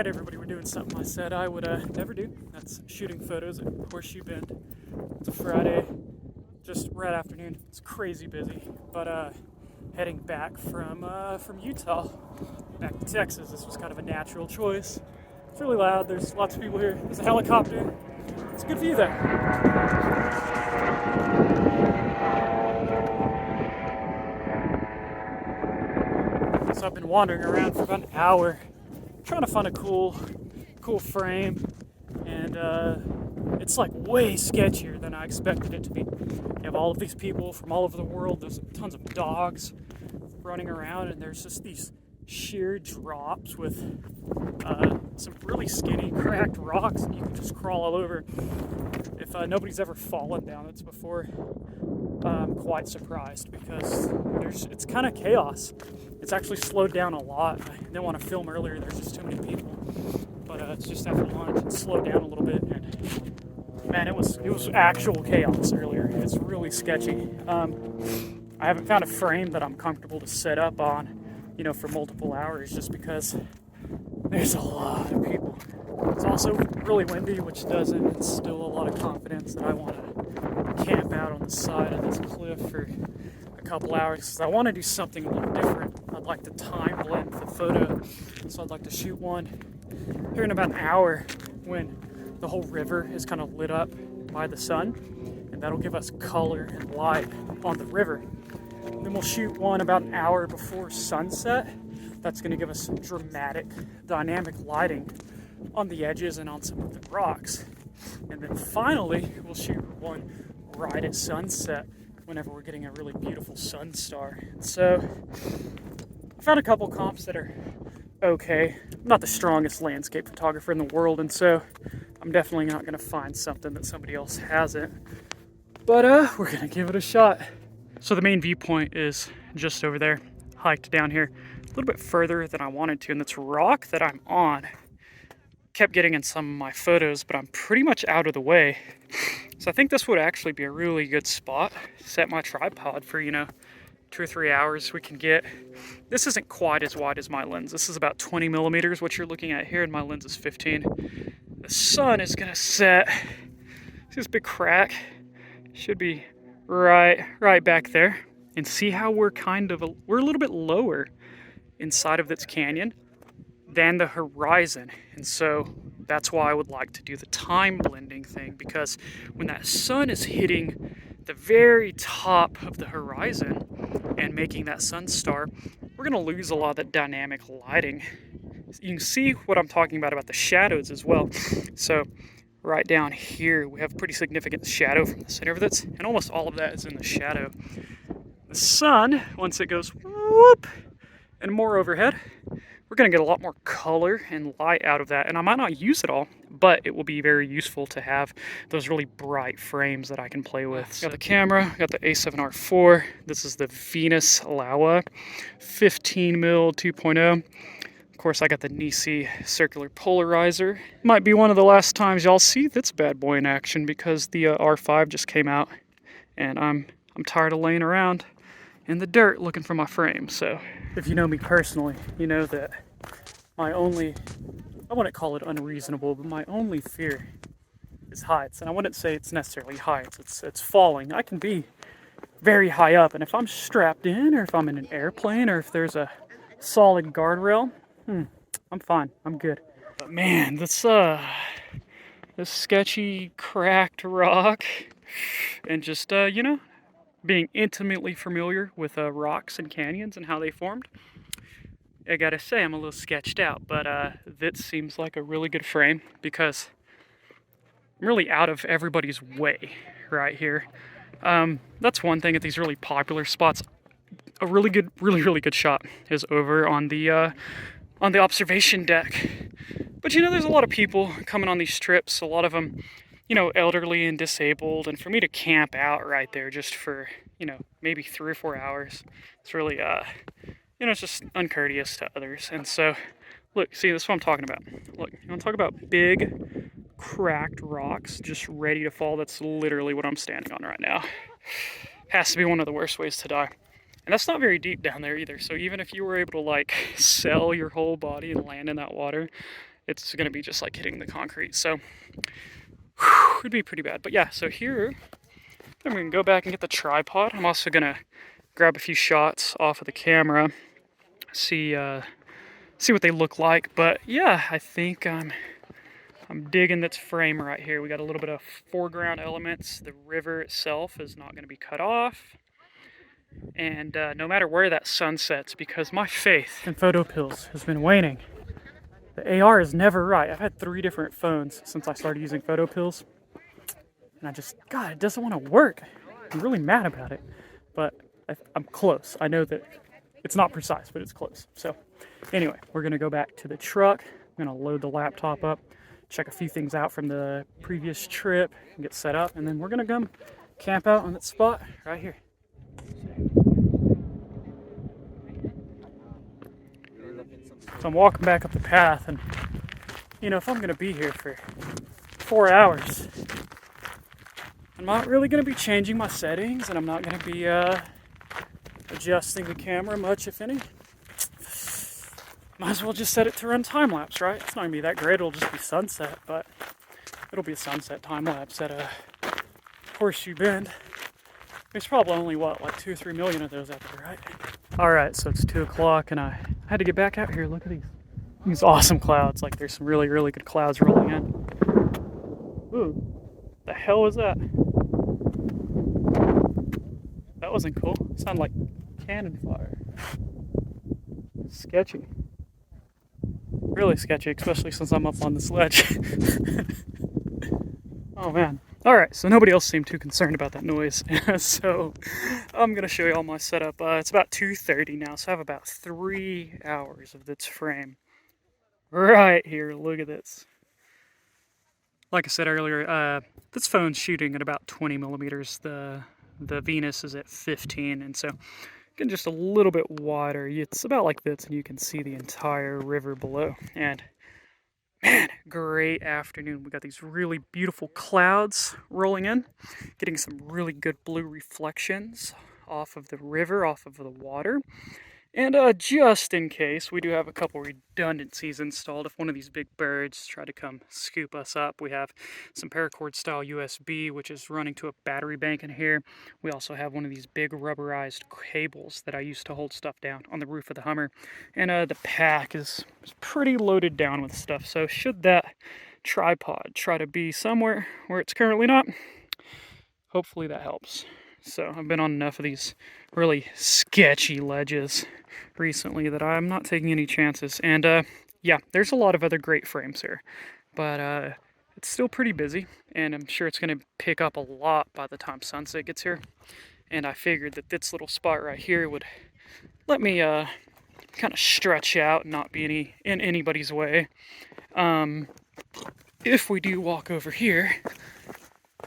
Alright everybody, we're doing something I said I would never do. That's shooting photos at Horseshoe Bend. It's a Friday, just right afternoon. It's crazy busy, but heading back from Utah, back to Texas. This was kind of a natural choice. It's really loud, there's lots of people here. There's a helicopter. It's a good view though. So I've been wandering around for about an hour trying to find a cool frame, and it's like way sketchier than I expected it to be. You have all of these people from all over the world. There's tons of dogs running around, and there's just these sheer drops with some really skinny cracked rocks, and you can just crawl all over. If nobody's ever fallen down this before, I'm quite surprised because it's kind of chaos. It's actually slowed down a lot. I didn't want to film earlier, there's just too many people. But it's just after lunch, it slowed down a little bit, and man, it was actual chaos earlier. It's really sketchy. I haven't found a frame that I'm comfortable to set up on, for multiple hours, just because there's a lot of people. It's also really windy, which doesn't instill a lot of confidence that I want to camp out on the side of this cliff for a couple hours, because I want to do something a little different. I'd like to time blend the photo, so I'd like to shoot one here in about an hour when the whole river is kind of lit up by the sun, and that'll give us color and light on the river. And then we'll shoot one about an hour before sunset. That's going to give us some dramatic, dynamic lighting on the edges and on some of the rocks. And then finally, we'll shoot one right at sunset whenever we're getting a really beautiful sun star. And so I found a couple comps that are okay. I'm not the strongest landscape photographer in the world, and so I'm definitely not going to find something that somebody else hasn't. But we're going to give it a shot. So the main viewpoint is just over there, hiked down here a little bit further than I wanted to, and this rock that I'm on kept getting in some of my photos, but I'm pretty much out of the way. So I think this would actually be a really good spot. Set my tripod for, 2 or 3 hours. We can get, this isn't quite as wide as my lens. This is about 20 millimeters, what you're looking at here, and my lens is 15. The sun is gonna set. See this big crack? Should be right back there. And see how we're we're a little bit lower inside of this canyon than the horizon. And so that's why I would like to do the time blending thing, because when that sun is hitting the very top of the horizon and making that sun star, we're going to lose a lot of that dynamic lighting. You can see what I'm talking about the shadows as well. So right down here, we have pretty significant shadow from the center of this, and almost all of that is in the shadow. The sun, once it goes whoop and more overhead, we're going to get a lot more color and light out of that, and I might not use it all, but it will be very useful to have those really bright frames that I can play with. Got the camera, got the A7R4. This is the Venus Laowa 15mm 2.0. Of course, I got the Nisi circular polarizer. Might be one of the last times y'all see this bad boy in action, because the R5 just came out, and I'm tired of laying around in the dirt looking for my frame. So if you know me personally, you know that I wouldn't call it unreasonable, but my only fear is heights. And I wouldn't say it's necessarily heights, it's falling. I can be very high up, and if I'm strapped in, or if I'm in an airplane, or if there's a solid guardrail, I'm fine, I'm good. But man, this sketchy cracked rock, and just being intimately familiar with rocks and canyons and how they formed, I gotta say I'm a little sketched out, but this seems like a really good frame, because I'm really out of everybody's way right here. That's one thing at these really popular spots. A really good shot is over on the observation deck. But there's a lot of people coming on these trips, a lot of them elderly and disabled, and for me to camp out right there just for, maybe 3 or 4 hours, it's really, it's just uncourteous to others. And so, look, see, this is what I'm talking about. Look, you want to talk about big, cracked rocks just ready to fall? That's literally what I'm standing on right now. Has to be one of the worst ways to die. And that's not very deep down there either, so even if you were able to, sell your whole body and land in that water, it's going to be just like hitting the concrete. So it'd be pretty bad. But yeah, so here, then we can go back and get the tripod. I'm also going to grab a few shots off of the camera, see what they look like. But yeah, I think I'm digging this frame right here. We got a little bit of foreground elements. The river itself is not going to be cut off. And no matter where that sun sets, because my faith in photo pills has been waning. The AR is never right. I've had 3 different phones since I started using photo pills. And God, it doesn't want to work. I'm really mad about it. But I'm close. I know that it's not precise, but it's close. So anyway, we're going to go back to the truck. I'm going to load the laptop up, check a few things out from the previous trip, and get set up. And then we're going to come camp out on that spot right here. So I'm walking back up the path, and you know, if I'm gonna be here for 4 hours, I'm not really gonna be changing my settings, and I'm not gonna be adjusting the camera much, if any. Might as well just set it to run time lapse, right? It's not gonna be that great. It'll just be sunset, but it'll be a sunset time lapse at Horseshoe Bend. There's probably only like 2 or 3 million of those out there, right? Alright, so it's 2 o'clock and I had to get back out here. Look at these awesome clouds. Like there's some really, really good clouds rolling in. Ooh, the hell was that? That wasn't cool. It sounded like cannon fire. Sketchy. Really sketchy, especially since I'm up on this ledge. Oh man. Alright, so nobody else seemed too concerned about that noise, so I'm going to show you all my setup. It's about 2:30 now, so I have about 3 hours of this frame right here. Look at this. Like I said earlier, this phone's shooting at about 20 millimeters. The Venus is at 15, and so getting just a little bit wider. It's about like this, and you can see the entire river below. And man, great afternoon. We got these really beautiful clouds rolling in, getting some really good blue reflections off of the river, off of the water. And just in case, we do have a couple redundancies installed. If one of these big birds try to come scoop us up, we have some paracord style USB, which is running to a battery bank in here. We also have one of these big rubberized cables that I used to hold stuff down on the roof of the Hummer. And the pack is pretty loaded down with stuff. So should that tripod try to be somewhere where it's currently not, hopefully that helps. So I've been on enough of these really sketchy ledges recently that I'm not taking any chances. And yeah, there's a lot of other great frames here, but it's still pretty busy, and I'm sure it's going to pick up a lot by the time sunset gets here. And I figured that this little spot right here would let me kind of stretch out and not be in anybody's way. If we do walk over here,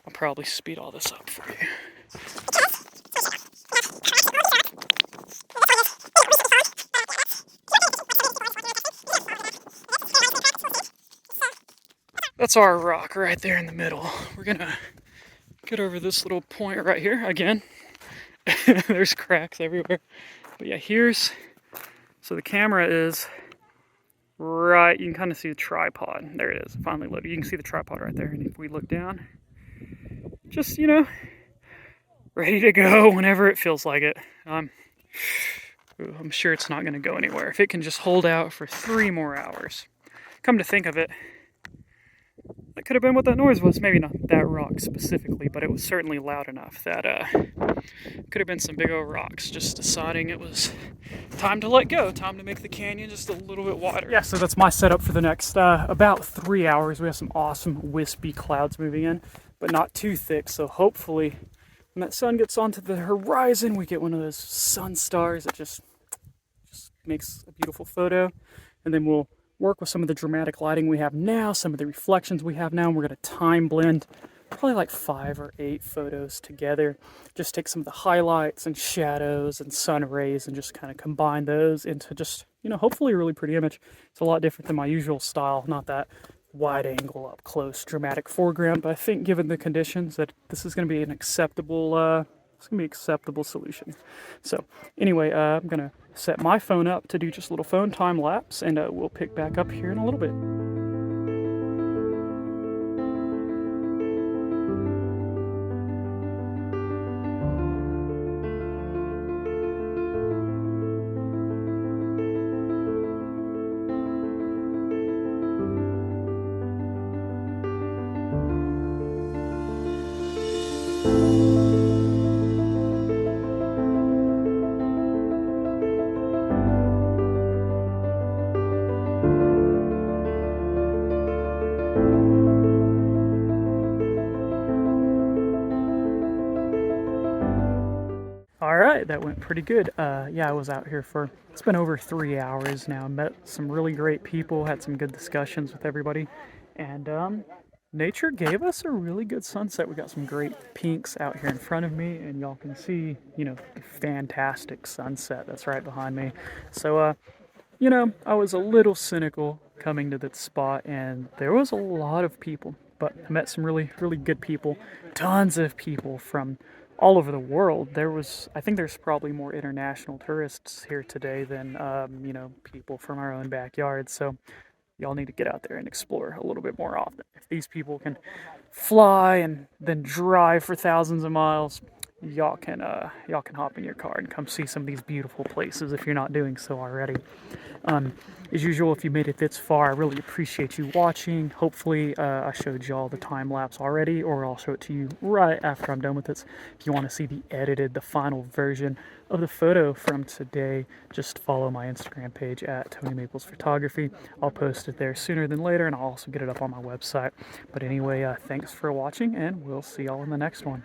I'll probably speed all this up for you. That's our rock right there in the middle. We're gonna get over this little point right here again. There's cracks everywhere. But yeah, so the camera is right, you can kind of see the tripod. There it is, finally loaded. You can see the tripod right there. And if we look down, just, you know, ready to go whenever it feels like it. I'm sure it's not going to go anywhere. If it can just hold out for 3 more hours. Come to think of it, that could have been what that noise was. Maybe not that rock specifically, but it was certainly loud enough that could have been some big old rocks just deciding it was time to let go, time to make the canyon just a little bit wider. Yeah, so that's my setup for the next about 3 hours. We have some awesome wispy clouds moving in, but not too thick, so hopefully when that sun gets onto the horizon, we get one of those sun stars that just makes a beautiful photo. And then we'll work with some of the dramatic lighting we have now, some of the reflections we have now, and we're going to time blend probably like 5 or 8 photos together. Just take some of the highlights and shadows and sun rays and just kind of combine those into just, you know, hopefully a really pretty image. It's a lot different than my usual style, not that wide angle, up close, dramatic foreground, but I think given the conditions that this is going to be an acceptable solution. So anyway, I'm gonna set my phone up to do just a little phone time lapse, and we'll pick back up here in a little bit. right, that went pretty good. Yeah, I was out here for, it's been over 3 hours now. Met some really great people, had some good discussions with everybody, and nature gave us a really good sunset. We got some great pinks out here in front of me, and y'all can see, the fantastic sunset that's right behind me. So, I was a little cynical coming to that spot, and there was a lot of people, but I met some really, really good people. Tons of people from all over the world. I think there's probably more international tourists here today than, people from our own backyard. So y'all need to get out there and explore a little bit more often. If these people can fly and then drive for thousands of miles, y'all can hop in your car and come see some of these beautiful places if you're not doing so already. Um, as usual, if you made it this far, I really appreciate you watching. Hopefully, I showed y'all the time lapse already, or I'll show it to you right after I'm done with this. If you want to see the final version of the photo from today, just follow my Instagram page at Tony Maples Photography. I'll post it there sooner than later, and I'll also get it up on my website. But anyway, thanks for watching, and we'll see y'all in the next one.